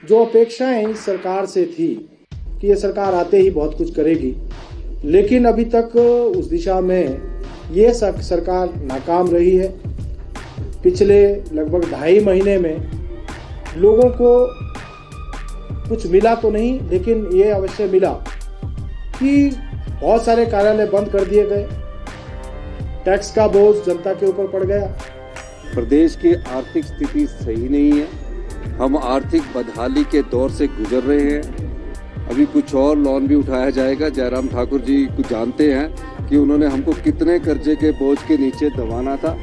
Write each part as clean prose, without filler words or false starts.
जो अपेक्षाएं इस सरकार से थी कि ये सरकार आते ही बहुत कुछ करेगी, लेकिन अभी तक उस दिशा में ये सरकार नाकाम रही है। पिछले लगभग 2.5 महीने में लोगों को कुछ मिला तो नहीं, लेकिन ये अवश्य मिला कि बहुत सारे कार्यालय बंद कर दिए गए, टैक्स का बोझ जनता के ऊपर पड़ गया। प्रदेश की आर्थिक स्थिति सही नहीं है। हम आर्थिक बदहाली के दौर से गुजर रहे हैं। अभी कुछ और लोन भी उठाया जाएगा। जयराम ठाकुर जी को जानते हैं कि उन्होंने हमको कितने कर्जे के बोझ के नीचे दबाना था।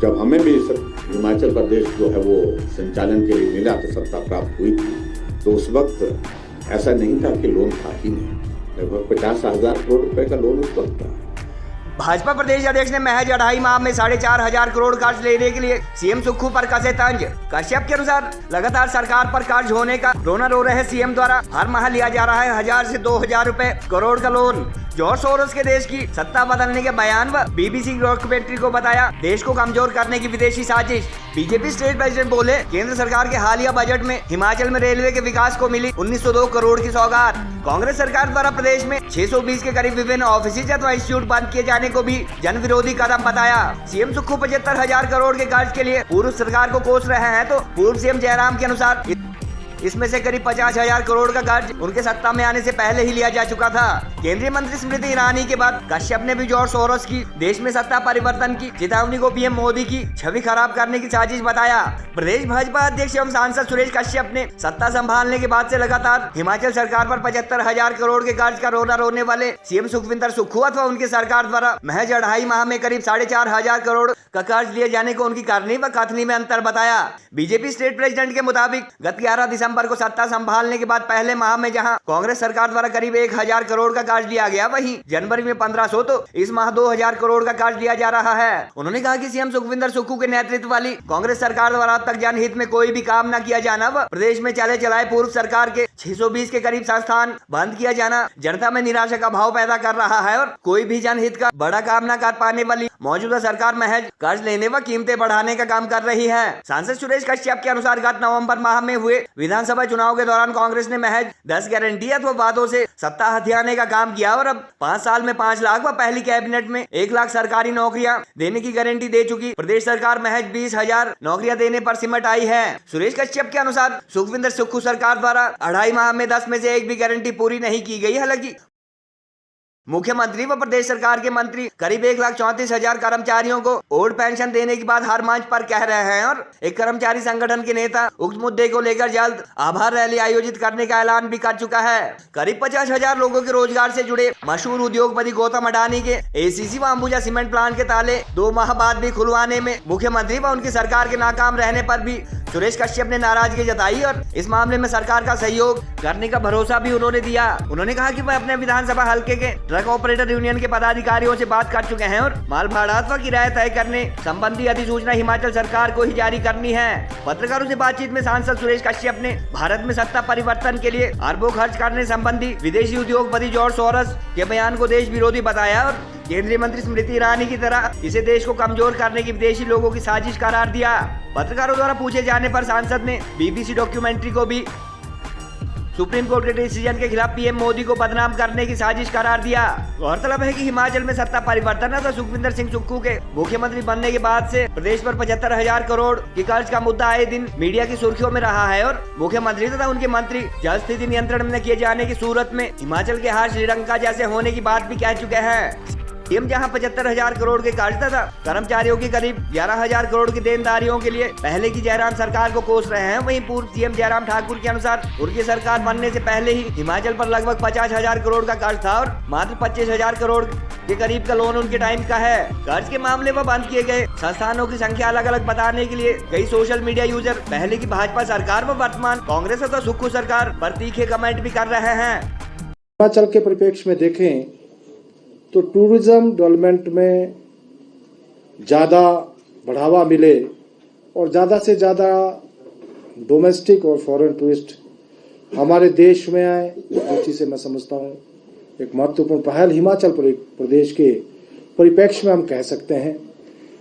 जब हमें भी हिमाचल प्रदेश जो है वो संचालन के लिए मिला तो सत्ता प्राप्त हुई थी, तो उस वक्त ऐसा नहीं था कि लोन था ही नहीं। लगभग 50,000 करोड़ रुपए का लोन उस वक्त था। भाजपा प्रदेश अध्यक्ष ने महज 2.5 माह में 4,500 करोड़ कर्ज लेने के लिए सीएम सुक्खू पर कसे तंज। कश्यप के अनुसार लगातार सरकार पर कर्ज होने का रोना रो रहे सीएम द्वारा हर माह लिया जा रहा है 1,000 से 2,000 रुपए करोड़ का लोन। जॉर्ज सोरोस के देश की सत्ता बदलने के बयान व बीबीसी डॉक्यूमेंट्री को बताया देश को कमजोर करने की विदेशी साजिश। बीजेपी स्टेट प्रेसिडेंट बोले केंद्र सरकार के हालिया बजट में हिमाचल में रेलवे के विकास को मिली 1902 करोड़ की सौगात। कांग्रेस सरकार द्वारा प्रदेश में 620 के करीब विभिन्न ऑफिस अथवा इंस्टीट्यूट बंद किए जाने को भी जन विरोधी कदम बताया। सीएम सुक्खू 75,000 करोड़ के कर्ज के लिए पूर्व सरकार को कोस रहे हैं, तो पूर्व सीएम जयराम के अनुसार इसमें से करीब 50,000 करोड़ का कर्ज उनके सत्ता में आने से पहले ही लिया जा चुका था। केंद्रीय मंत्री स्मृति ईरानी के बाद कश्यप ने भी जॉर्ज सोरोस की देश में सत्ता परिवर्तन की चेतावनी को पीएम मोदी की छवि खराब करने की साजिश बताया। प्रदेश भाजपा अध्यक्ष एवं सांसद सुरेश कश्यप ने सत्ता संभालने के बाद से लगातार हिमाचल सरकार पर 75,000 करोड़ के कर्ज का रोना रोने वाले सीएम सुखविंदर सुक्खू अथवा उनकी सरकार द्वारा महज 2.5 माह में करीब 4,500 करोड़ का कर्ज लिए जाने को उनकी करनी व कथनी में अंतर बताया। बीजेपी स्टेट प्रेसिडेंट के मुताबिक गत 11 दिसंबर को सत्ता संभालने के बाद पहले माह में जहां कांग्रेस सरकार द्वारा करीब 1,000 करोड़ का कर्ज लिया गया, वहीं जनवरी में 1,500 तो इस माह 2,000 करोड़ का कर्ज लिया जा रहा है। उन्होंने कहा कि सीएम सुखविंदर सुक्खू के नेतृत्व वाली कांग्रेस सरकार द्वारा अब तक जनहित में कोई भी काम न किया जाना व प्रदेश में चले चलाए पूर्व सरकार के 620 के करीब संस्थान बंद किया जाना जनता में निराशा का भाव पैदा कर रहा है और कोई भी जनहित का बड़ा काम न कर पाने वाली मौजूदा सरकार महज कर्ज लेने व कीमतें बढ़ाने का काम कर रही है। सांसद सुरेश कश्यप के अनुसार गत नवंबर माह में हुए विधानसभा चुनाव के दौरान कांग्रेस ने महज 10 गारंटी अथवा वादों से सत्ता हथियाने का काम किया और अब 5 साल में 5 लाख व पहली कैबिनेट में 1 लाख सरकारी नौकरियां देने की गारंटी दे चुकी प्रदेश सरकार महज 20,000 नौकरियां देने पर सिमट आई है। सुरेश कश्यप के अनुसार सुखविंदर सुक्खू सरकार द्वारा 2.5 माह में 10 में से एक भी गारंटी पूरी नहीं की गई। हालांकि मुख्यमंत्री व प्रदेश सरकार के मंत्री करीब 1,34,000 कर्मचारियों को ओल्ड पेंशन देने की बात हर मंच पर कह रहे हैं और एक कर्मचारी संगठन के नेता उक्त मुद्दे को लेकर जल्द आभार रैली आयोजित करने का ऐलान भी कर चुका है। करीब 50,000 लोगों के रोजगार से जुड़े मशहूर उद्योगपति गौतम अडानी के एसीसी व अंबुजा सीमेंट प्लांट के ताले 2 माह बाद भी खुलवाने में मुख्यमंत्री व उनकी सरकार के नाकाम रहने पर भी सुरेश कश्यप ने नाराजगी जताई और इस मामले में सरकार का सहयोग करने का भरोसा भी उन्होंने दिया। उन्होंने कहा कि वह अपने विधानसभा हल्के के ट्रक ऑपरेटर यूनियन के पदाधिकारियों से बात कर चुके हैं और माल भाड़ा व किराया तय करने संबंधी अधिसूचना हिमाचल सरकार को ही जारी करनी है। पत्रकारों से बातचीत में सांसद सुरेश कश्यप ने भारत में सत्ता परिवर्तन के लिए अरबों खर्च करने संबंधी विदेशी उद्योगपति जॉर्ज सोरोस के बयान को देश विरोधी बताया और केंद्रीय मंत्री स्मृति ईरानी की तरह इसे देश को कमजोर करने की विदेशी लोगों की साजिश करार दिया। पत्रकारों द्वारा पूछे जाने पर सांसद ने बीबीसी डॉक्यूमेंट्री को भी सुप्रीम कोर्ट के डिसीजन के खिलाफ पीएम मोदी को बदनाम करने की साजिश करार दिया। गौरतलब है कि हिमाचल में सत्ता परिवर्तन तो सुखविंदर सिंह सुक्खू के मुख्यमंत्री बनने के बाद से प्रदेश पर 75,000 करोड़ की कर्ज का मुद्दा आए दिन मीडिया की सुर्खियों में रहा है और मुख्यमंत्री तथा उनके मंत्री जल स्थिति नियंत्रण में किए जाने की सूरत में हिमाचल के हार श्रीलंका जैसे होने की बात भी कह चुके हैं। सीएम जहां 75,000 करोड़ के कर्ज तथा कर्मचारियों की करीब 11,000 करोड़ की देनदारियों के लिए पहले की जयराम सरकार को कोस रहे हैं, वहीं पूर्व सीएम जयराम ठाकुर के अनुसार उनकी सरकार बनने से पहले ही हिमाचल पर लगभग 50,000 करोड़ का कर्ज था और मात्र 25,000 करोड़ के करीब का लोन उनके टाइम का है। कर्ज के मामले में बंद किए गए संस्थानों की संख्या अलग अलग बताने के लिए कई सोशल मीडिया यूजर पहले की भाजपा सरकार व वर्तमान कांग्रेस तथा सुक्खू सरकार पर तीखे कमेंट भी कर रहे हैं। हिमाचल के परिप्रेक्ष्य में देखें तो टूरिज्म डेवलपमेंट में ज़्यादा बढ़ावा मिले और ज़्यादा से ज़्यादा डोमेस्टिक और फॉरेन टूरिस्ट हमारे देश में आए, इस दृष्टि से मैं समझता हूँ एक महत्वपूर्ण पहल हिमाचल प्रदेश के परिप्रेक्ष्य में हम कह सकते हैं।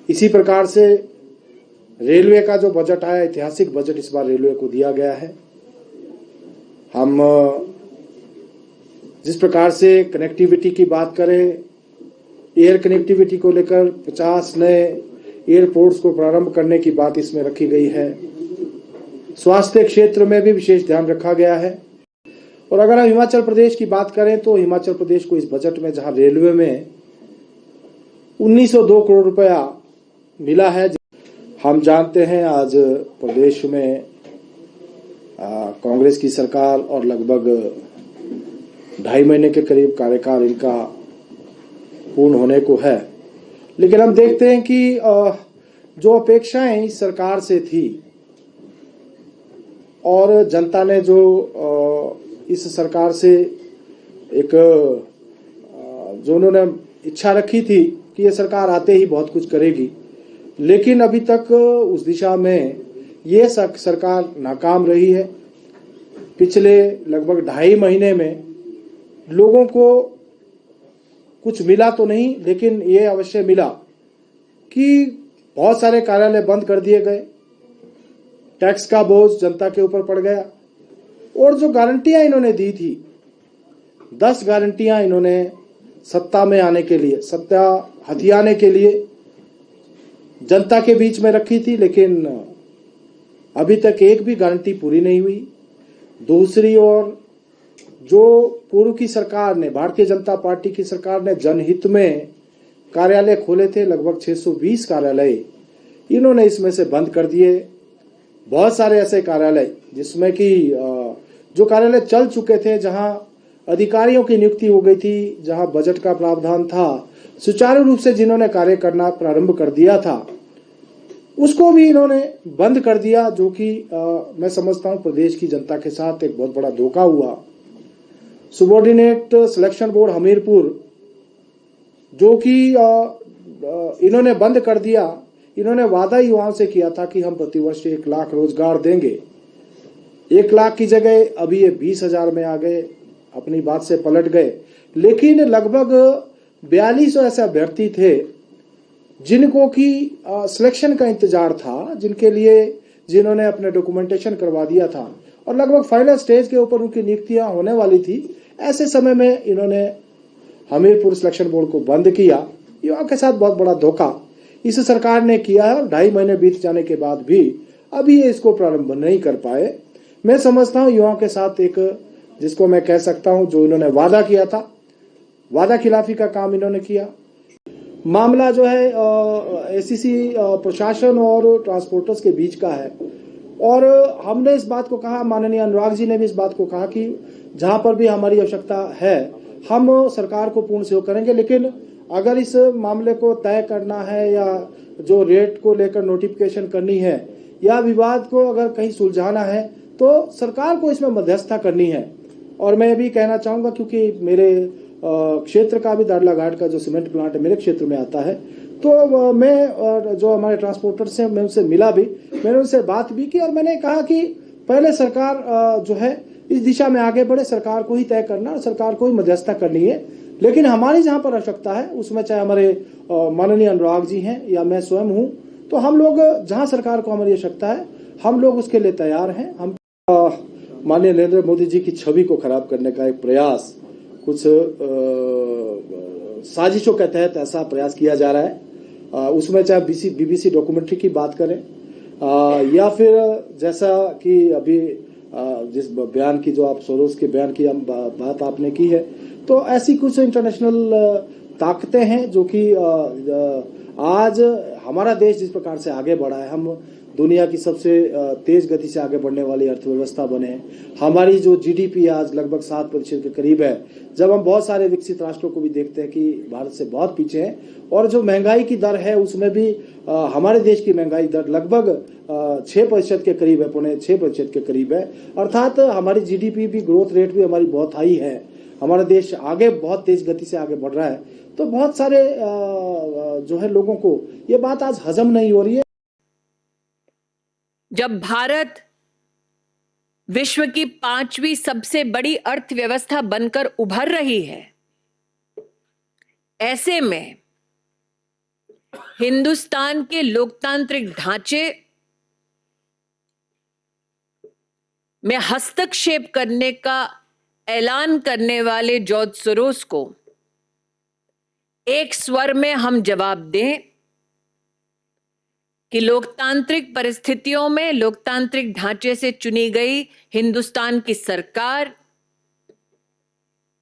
इसी प्रकार से रेलवे का जो बजट आया, ऐतिहासिक बजट इस बार रेलवे को दिया गया है। हम जिस प्रकार से कनेक्टिविटी की बात करें, एयर कनेक्टिविटी को लेकर 50 नए एयरपोर्ट्स को प्रारंभ करने की बात इसमें रखी गई है। स्वास्थ्य क्षेत्र में भी विशेष ध्यान रखा गया है। और अगर हम हिमाचल प्रदेश की बात करें तो हिमाचल प्रदेश को इस बजट में, जहां रेलवे में 1902 करोड़ रुपया मिला है। हम जानते हैं आज प्रदेश में कांग्रेस की सरकार और लगभग 2.5 महीने के करीब कार्यकाल इनका पूर्ण होने को है, लेकिन हम देखते हैं कि जो अपेक्षाएं इस सरकार से थी और जनता ने जो इस सरकार से एक जो उन्होंने इच्छा रखी थी कि ये सरकार आते ही बहुत कुछ करेगी, लेकिन अभी तक उस दिशा में ये सरकार नाकाम रही है। पिछले लगभग 2.5 महीने में लोगों को कुछ मिला तो नहीं, लेकिन ये अवश्य मिला कि बहुत सारे कार्यालय बंद कर दिए गए, टैक्स का बोझ जनता के ऊपर पड़ गया, और जो गारंटियां इन्होंने दी थी, 10 गारंटियां इन्होंने सत्ता में आने के लिए, सत्ता हथियाने के लिए जनता के बीच में रखी थी, लेकिन अभी तक एक भी गारंटी पूरी नहीं हुई। दूसरी ओर जो पूर्व की सरकार ने, भारतीय जनता पार्टी की सरकार ने जनहित में कार्यालय खोले थे, लगभग 620 कार्यालय इन्होंने इसमें से बंद कर दिए। बहुत सारे ऐसे कार्यालय जिसमें कि जो कार्यालय चल चुके थे, जहां अधिकारियों की नियुक्ति हो गई थी, जहां बजट का प्रावधान था, सुचारू रूप से जिन्होंने कार्य करना प्रारंभ कर दिया था, उसको भी इन्होंने बंद कर दिया, जो कि मैं समझता हूं प्रदेश की जनता के साथ एक बहुत बड़ा धोखा हुआ। सुबॉर्डिनेट सिलेक्शन बोर्ड हमीरपुर, जो कि इन्होंने बंद कर दिया। इन्होंने वादा युवाओं से किया था कि हम प्रतिवर्ष 1 लाख रोजगार देंगे। 1 लाख की जगह अभी ये 20,000 में आ गए, अपनी बात से पलट गए। लेकिन लगभग 4200 ऐसे अभ्यर्थी थे जिनको की सिलेक्शन का इंतजार था, जिनके लिए जिन्होंने अपने डॉक्यूमेंटेशन करवा दिया था और लगभग फाइनल स्टेज के ऊपर उनकी नियुक्तियां होने वाली थी। ऐसे समय में इन्होंने हमीरपुर सिलेक्शन बोर्ड को बंद किया। युवाओं के साथ बहुत बड़ा धोखा इस सरकार ने किया है और 2.5 महीने बीत जाने के बाद भी अभी ये इसको प्रारंभ नहीं कर पाए। मैं समझता हूं युवाओं के साथ एक, जिसको मैं कह सकता हूं, जो इन्होंने वादा किया था, वादा खिलाफी का काम इन्होंने किया। मामला जो है एसीसी प्रशासन और ट्रांसपोर्टर्स के बीच का है, और हमने इस बात को कहा, माननीय अनुराग जी ने भी इस बात को कहा कि जहां पर भी हमारी आवश्यकता है हम सरकार को पूर्ण सहयोग करेंगे, लेकिन अगर इस मामले को तय करना है या जो रेट को लेकर नोटिफिकेशन करनी है या विवाद को अगर कहीं सुलझाना है तो सरकार को इसमें मध्यस्थता करनी है। और मैं भी कहना चाहूंगा, क्योंकि मेरे क्षेत्र का भी दाड़ला घाट का जो सीमेंट प्लांट है मेरे क्षेत्र में आता है, तो मैं जो हमारे ट्रांसपोर्टर्स हैं मैं उनसे मिला भी, मैंने उनसे बात भी की और मैंने कहा कि पहले सरकार जो है इस दिशा में आगे बढ़े, सरकार को ही तय करना, सरकार को ही मध्यस्थता करनी है। लेकिन हमारी जहां पर आवश्यकता है उसमें चाहे हमारे माननीय अनुराग जी हैं या मैं स्वयं हूं, तो हम लोग जहां सरकार को हमारी आवश्यकता है हम लोग उसके लिए तैयार हैं। हम माननीय नरेंद्र मोदी जी की छवि को खराब करने का एक प्रयास, कुछ साजिशों के तहत ऐसा प्रयास किया जा रहा है। उसमें चाहे बीबीसी डॉक्यूमेंट्री की बात करें या फिर जैसा कि अभी जिस बयान की, जो आप सोरोस के बयान की बात आपने की है, तो ऐसी कुछ इंटरनेशनल ताकतें हैं जो कि आज हमारा देश जिस प्रकार से आगे बढ़ा है, हम दुनिया की सबसे तेज गति से आगे बढ़ने वाली अर्थव्यवस्था बने। हमारी जो जीडीपी आज लगभग 7% के करीब है, जब हम बहुत सारे विकसित राष्ट्रों को भी देखते हैं कि भारत से बहुत पीछे है। और जो महंगाई की दर है उसमें भी हमारे देश की महंगाई दर लगभग 6% के करीब है, 5.6% के करीब है। अर्थात हमारी जीडीपी भी, ग्रोथ रेट भी हमारी बहुत हाई है। हमारा देश आगे बहुत तेज गति से आगे बढ़ रहा है। तो बहुत सारे जो है लोगों को ये बात आज हजम नहीं हो रही है। जब भारत विश्व की 5वीं सबसे बड़ी अर्थव्यवस्था बनकर उभर रही है, ऐसे में हिंदुस्तान के लोकतांत्रिक ढांचे में हस्तक्षेप करने का ऐलान करने वाले जॉर्ज सोरोस को एक स्वर में हम जवाब दें कि लोकतांत्रिक परिस्थितियों में लोकतांत्रिक ढांचे से चुनी गई हिंदुस्तान की सरकार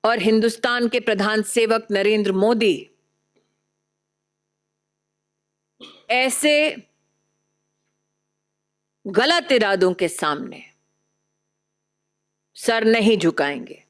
और हिंदुस्तान के प्रधान सेवक नरेंद्र मोदी ऐसे गलत इरादों के सामने सर नहीं झुकाएंगे।